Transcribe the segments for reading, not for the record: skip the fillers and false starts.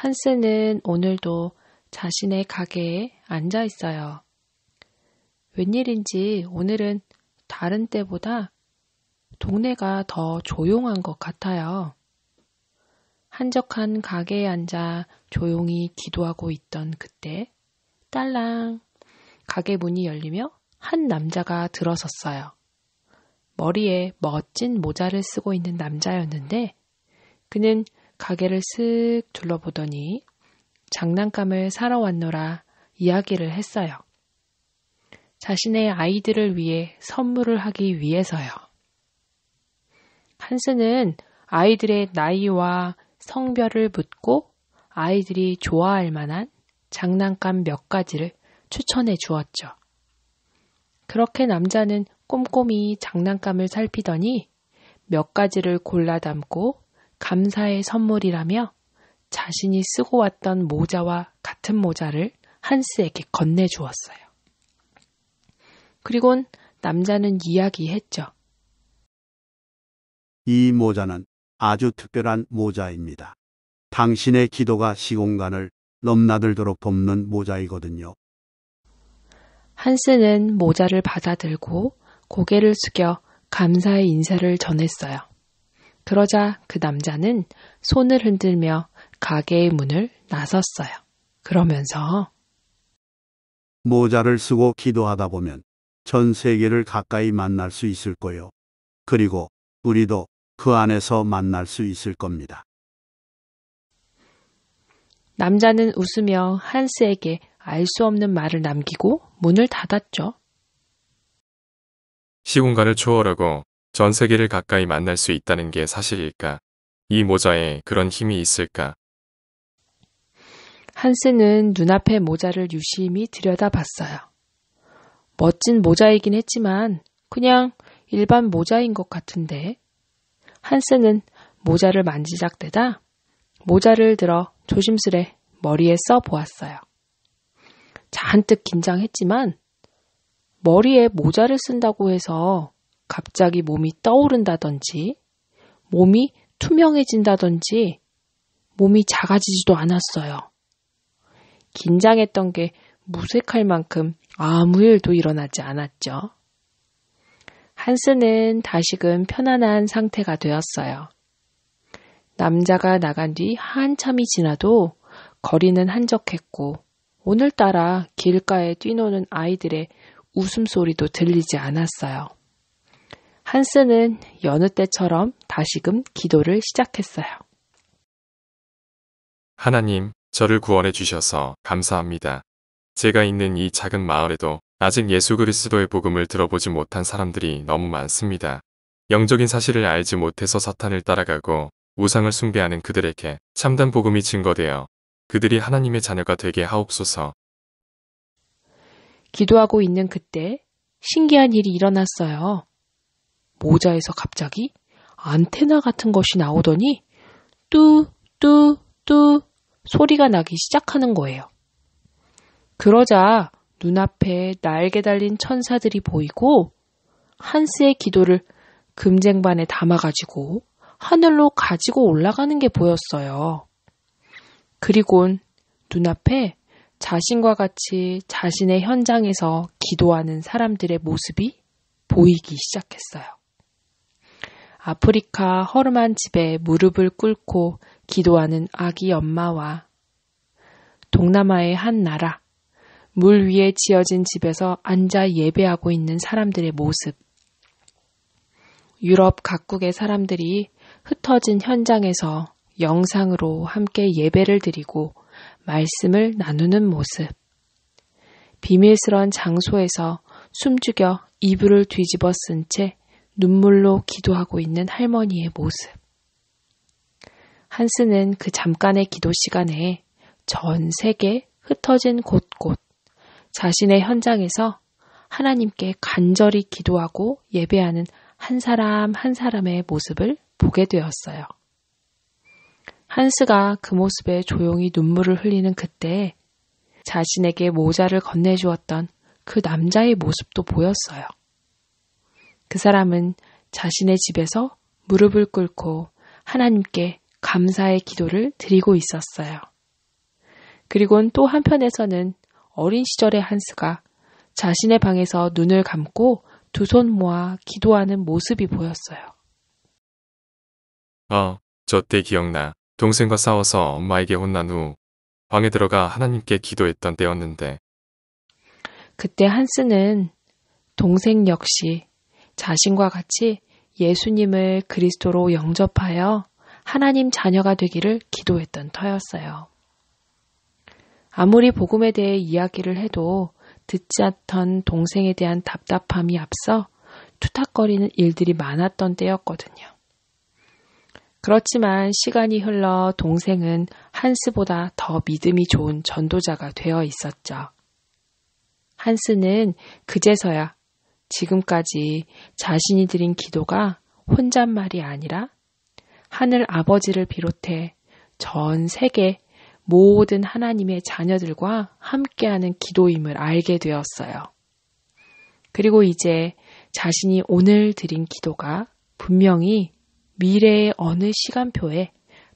한스는 오늘도 자신의 가게에 앉아 있어요. 웬일인지 오늘은 다른 때보다 동네가 더 조용한 것 같아요. 한적한 가게에 앉아 조용히 기도하고 있던 그때 딸랑 가게 문이 열리며 한 남자가 들어섰어요. 머리에 멋진 모자를 쓰고 있는 남자였는데 그는 가게를 쓱 둘러보더니 장난감을 사러 왔노라 이야기를 했어요. 자신의 아이들을 위해 선물을 하기 위해서요. 한스는 아이들의 나이와 성별을 묻고 아이들이 좋아할 만한 장난감 몇 가지를 추천해 주었죠. 그렇게 남자는 꼼꼼히 장난감을 살피더니 몇 가지를 골라 담고 감사의 선물이라며 자신이 쓰고 왔던 모자와 같은 모자를 한스에게 건네주었어요. 그리곤 남자는 이야기했죠. 이 모자는 아주 특별한 모자입니다. 당신의 기도가 시공간을 넘나들도록 돕는 모자이거든요. 한스는 모자를 받아들고 고개를 숙여 감사의 인사를 전했어요. 그러자 그 남자는 손을 흔들며 가게의 문을 나섰어요. 그러면서 모자를 쓰고 기도하다 보면 전 세계를 가까이 만날 수 있을 거요. 그리고 우리도 그 안에서 만날 수 있을 겁니다. 남자는 웃으며 한스에게 알 수 없는 말을 남기고 문을 닫았죠. 시공간을 초월하고 전 세계를 가까이 만날 수 있다는 게 사실일까? 이 모자에 그런 힘이 있을까? 한스는 눈앞의 모자를 유심히 들여다봤어요. 멋진 모자이긴 했지만 그냥 일반 모자인 것 같은데 한스는 모자를 만지작대다 모자를 들어 조심스레 머리에 써보았어요. 잔뜩 긴장했지만 머리에 모자를 쓴다고 해서 갑자기 몸이 떠오른다든지 몸이 투명해진다든지 몸이 작아지지도 않았어요. 긴장했던 게 무색할 만큼 아무 일도 일어나지 않았죠. 한스는 다시금 편안한 상태가 되었어요. 남자가 나간 뒤 한참이 지나도 거리는 한적했고 오늘따라 길가에 뛰노는 아이들의 웃음소리도 들리지 않았어요. 한스는 여느 때처럼 다시금 기도를 시작했어요. 하나님, 저를 구원해 주셔서 감사합니다. 제가 있는 이 작은 마을에도 아직 예수 그리스도의 복음을 들어보지 못한 사람들이 너무 많습니다. 영적인 사실을 알지 못해서 사탄을 따라가고 우상을 숭배하는 그들에게 참된 복음이 증거되어 그들이 하나님의 자녀가 되게 하옵소서. 기도하고 있는 그때 신기한 일이 일어났어요. 모자에서 갑자기 안테나 같은 것이 나오더니 뚜뚜뚜 소리가 나기 시작하는 거예요. 그러자 눈앞에 날개 달린 천사들이 보이고 한스의 기도를 금쟁반에 담아가지고 하늘로 가지고 올라가는 게 보였어요. 그리곤 눈앞에 자신과 같이 자신의 현장에서 기도하는 사람들의 모습이 보이기 시작했어요. 아프리카 허름한 집에 무릎을 꿇고 기도하는 아기 엄마와 동남아의 한 나라, 물 위에 지어진 집에서 앉아 예배하고 있는 사람들의 모습, 유럽 각국의 사람들이 흩어진 현장에서 영상으로 함께 예배를 드리고 말씀을 나누는 모습, 비밀스러운 장소에서 숨죽여 이불을 뒤집어 쓴 채 눈물로 기도하고 있는 할머니의 모습. 한스는 그 잠깐의 기도 시간에 전 세계 흩어진 곳곳 자신의 현장에서 하나님께 간절히 기도하고 예배하는 한 사람 한 사람의 모습을 보게 되었어요. 한스가 그 모습에 조용히 눈물을 흘리는 그때 자신에게 모자를 건네주었던 그 남자의 모습도 보였어요. 그 사람은 자신의 집에서 무릎을 꿇고 하나님께 감사의 기도를 드리고 있었어요. 그리고는 또 한편에서는 어린 시절의 한스가 자신의 방에서 눈을 감고 두 손 모아 기도하는 모습이 보였어요. 저 때 기억나. 동생과 싸워서 엄마에게 혼난 후 방에 들어가 하나님께 기도했던 때였는데. 그때 한스는 동생 역시 자신과 같이 예수님을 그리스도로 영접하여 하나님 자녀가 되기를 기도했던 터였어요. 아무리 복음에 대해 이야기를 해도 듣지 않던 동생에 대한 답답함이 앞서 투탁거리는 일들이 많았던 때였거든요. 그렇지만 시간이 흘러 동생은 한스보다 더 믿음이 좋은 전도자가 되어 있었죠. 한스는 그제서야 지금까지 자신이 드린 기도가 혼잣말이 아니라 하늘 아버지를 비롯해 전 세계 모든 하나님의 자녀들과 함께하는 기도임을 알게 되었어요. 그리고 이제 자신이 오늘 드린 기도가 분명히 미래의 어느 시간표에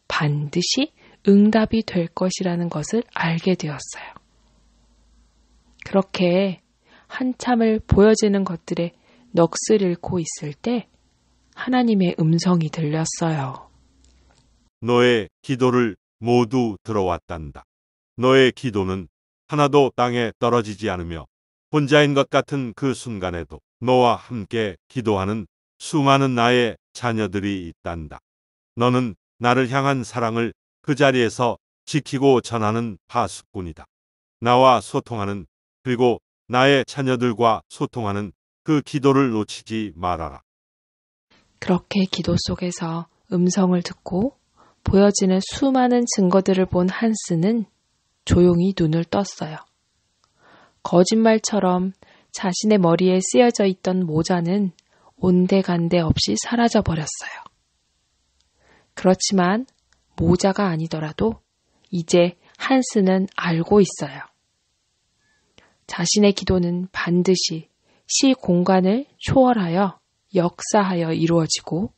반드시 응답이 될 것이라는 것을 알게 되었어요. 그렇게 한참을 보여지는 것들에 넋을 잃고 있을 때 하나님의 음성이 들렸어요. 너의 기도를 모두 들어왔단다. 너의 기도는 하나도 땅에 떨어지지 않으며 혼자인 것 같은 그 순간에도 너와 함께 기도하는 수많은 나의 자녀들이 있단다. 너는 나를 향한 사랑을 그 자리에서 지키고 전하는 파수꾼이다. 나와 소통하는, 그리고 나의 자녀들과 소통하는 그 기도를 놓치지 말아라. 그렇게 기도 속에서 음성을 듣고 보여지는 수많은 증거들을 본 한스는 조용히 눈을 떴어요. 거짓말처럼 자신의 머리에 쓰여져 있던 모자는 온데간데 없이 사라져 버렸어요. 그렇지만 모자가 아니더라도 이제 한스는 알고 있어요. 자신의 기도는 반드시 시 공간을 초월하여 역사하여 이루어지고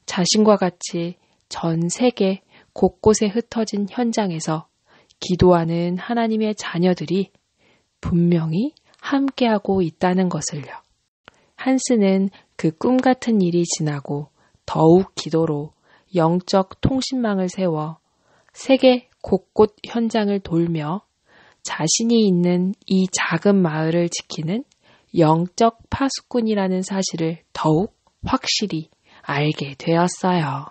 자신과 같이 전 세계 곳곳에 흩어진 현장에서 기도하는 하나님의 자녀들이 분명히 함께하고 있다는 것을요. 한스는 그 꿈 같은 일이 지나고 더욱 기도로 영적 통신망을 세워 세계 곳곳 현장을 돌며 자신이 있는 이 작은 마을을 지키는 영적 파수꾼이라는 사실을 더욱 확실히 알게 되었어요.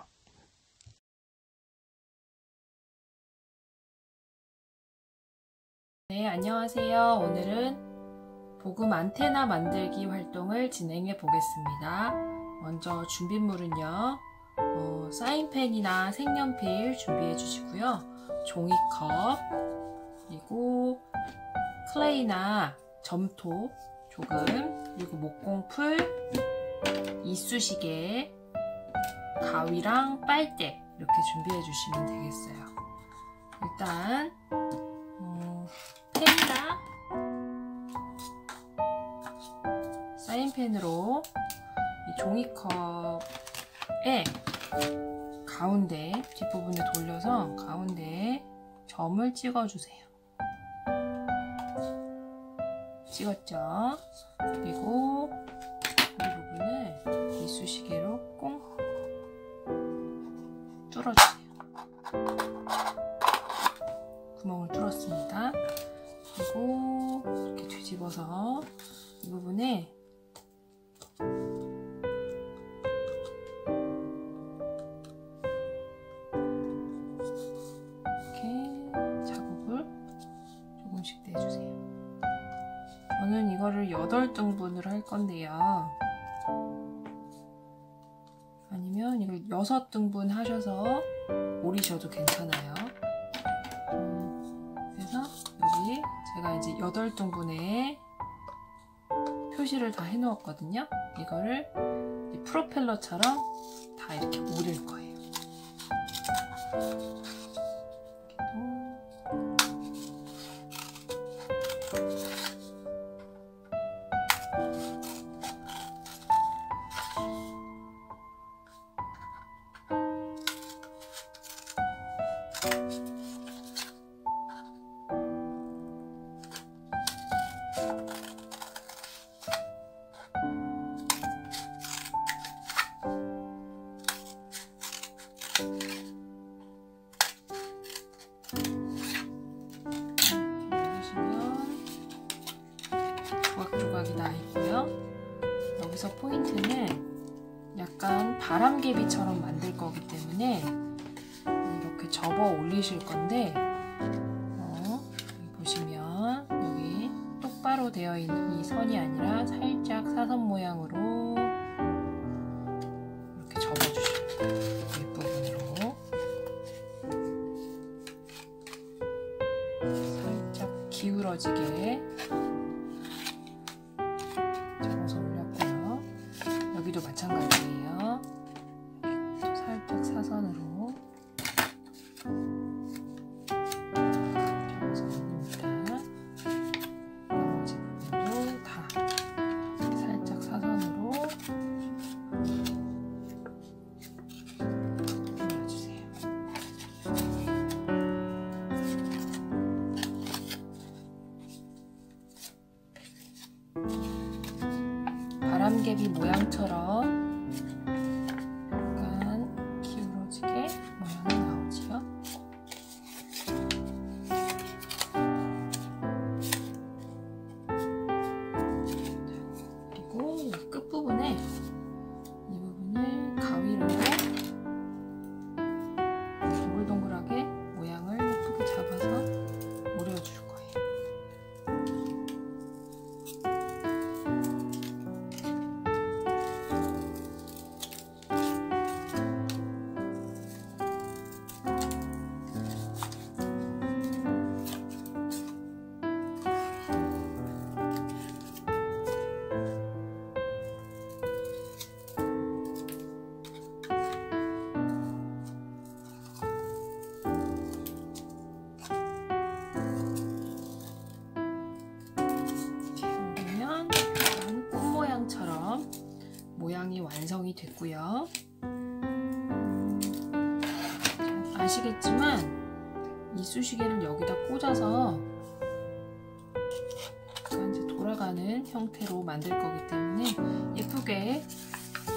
네, 안녕하세요. 오늘은 복음 안테나 만들기 활동을 진행해 보겠습니다. 먼저 준비물은요. 사인펜이나 색연필 준비해 주시고요. 종이컵, 그리고 클레이나 점토 조금, 그리고 목공풀, 이쑤시개, 가위랑 빨대 이렇게 준비해 주시면 되겠어요. 일단 펜이나 사인펜으로 이 종이컵에 가운데 뒷부분을 돌려서 가운데에 점을 찍어주세요. 찍었죠? 그리고 이 부분을 이쑤시개로 꽁 뚫어주세요. 구멍을 뚫었습니다. 그리고 이렇게 뒤집어서 이 부분에 이렇게 자국을 조금씩 내주세요. 저는 이거를 8등분으로 할 건데요. 아니면 이걸 6등분 하셔서 오리셔도 괜찮아요. 그래서 여기 제가 이제 8등분에 표시를 다 해놓았거든요. 이거를 프로펠러처럼 다 이렇게 오릴 거예요. 약간 바람개비처럼 만들 거기 때문에 이렇게 접어 올리실 건데 여기 보시면 여기 똑바로 되어 있는 이 선이 아니라 살짝 사선 모양으로 이렇게 접어주시면 윗부분으로 살짝 기울어지게 접어서 올렸고요. 여기도 마찬가지예요. 또 살짝 사선으로 접어서 올립니다. 나머지 부분도 다 살짝 사선으로 올려주세요. 바람개비 모양처럼 약간 기울어지게 모양이 나오지요. 그리고 이 끝부분에 이 부분을 가위로 동글동글하게 모양을 예쁘게 잡아서 오려줄 거예요. 보면 약간 꽃 모양처럼 모양이 완성이 됐고요. 아시겠지만 이쑤시개를 여기다 꽂아서 이제 돌아가는 형태로 만들 거기 때문에 예쁘게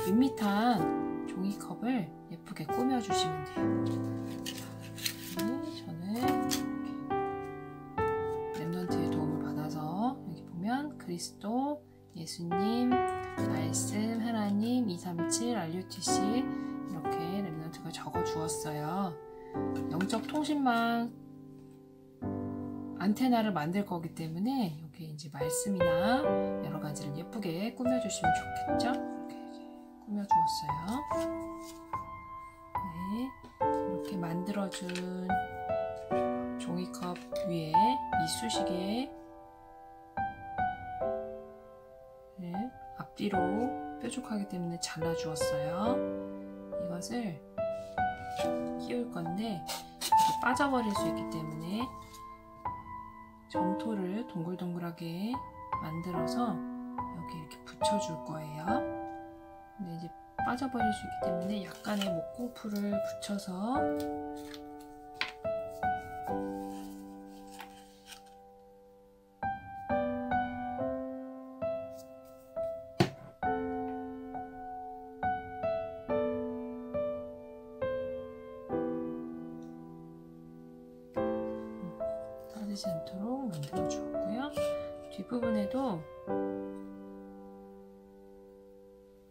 밋밋한 종이컵을 예쁘게 꾸며주시면 돼요. 저는 이렇게 랩넌트의 도움을 받아서 여기 보면 그리스도, 예수님, 말씀, 하나님, 237, RUTC 이렇게 랩넌트가 적어 주었어요. 영적 통신망 안테나를 만들 거기 때문에 여기 이제 말씀이나 여러 가지를 예쁘게 꾸며주시면 좋겠죠? 이렇게 꾸며 주었어요. 네, 이렇게 만들어준 종이컵 위에 이쑤시개 앞뒤로 뾰족하기 때문에 잘라 주었어요. 이것을 끼울 건데 빠져버릴 수 있기 때문에 점토를 동글동글하게 만들어서 여기 이렇게 붙여줄 거예요. 근데 이제 빠져버릴 수 있기 때문에 약간의 목공풀을 붙여서 떨어지지 않도록 만들어 주었고요. 뒷부분에도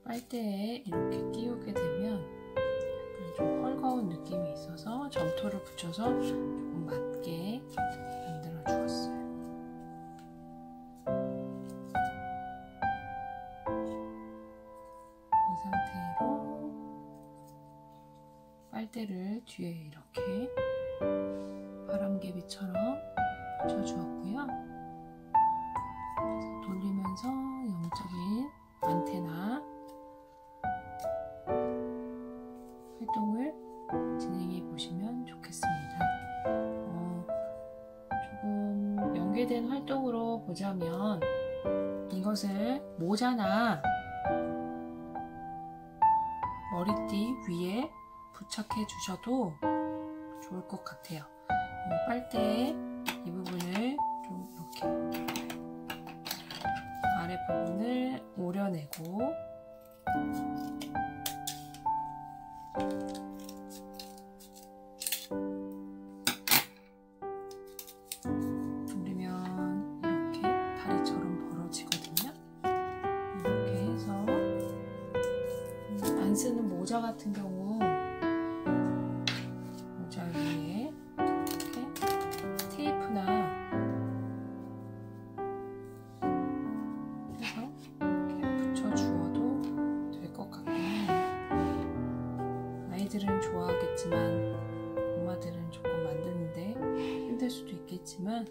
빨대에 이렇게 끼우게 되면 약간 좀 헐거운 느낌이 있어서 점토를 붙여서 조금 맞게 만들어 주었어요. 이 상태로 빨대를 뒤에 이렇게 바람개비처럼 붙여주었고요. 돌리면서 영적인 안테나 활동을 진행해 보시면 좋겠습니다. 조금 연계된 활동으로 보자면 이것을 모자나 머리띠 위에 부착해 주셔도 좋을 것 같아요. 빨대 이 부분을 좀 이렇게 아랫부분을 오려내고 돌리면 이렇게 다리처럼 벌어지거든요. 이렇게 해서 쓰는 모자 같은 경우 모자 위에 이렇게 테이프나 해서 이렇게 붙여주어도 될 것 같긴 해요. 아이들은 좋아하겠지만 엄마들은 조금 만드는데 힘들 수도 있겠지만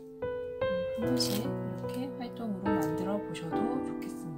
한 번씩 이렇게 활동으로 만들어 보셔도 좋겠습니다.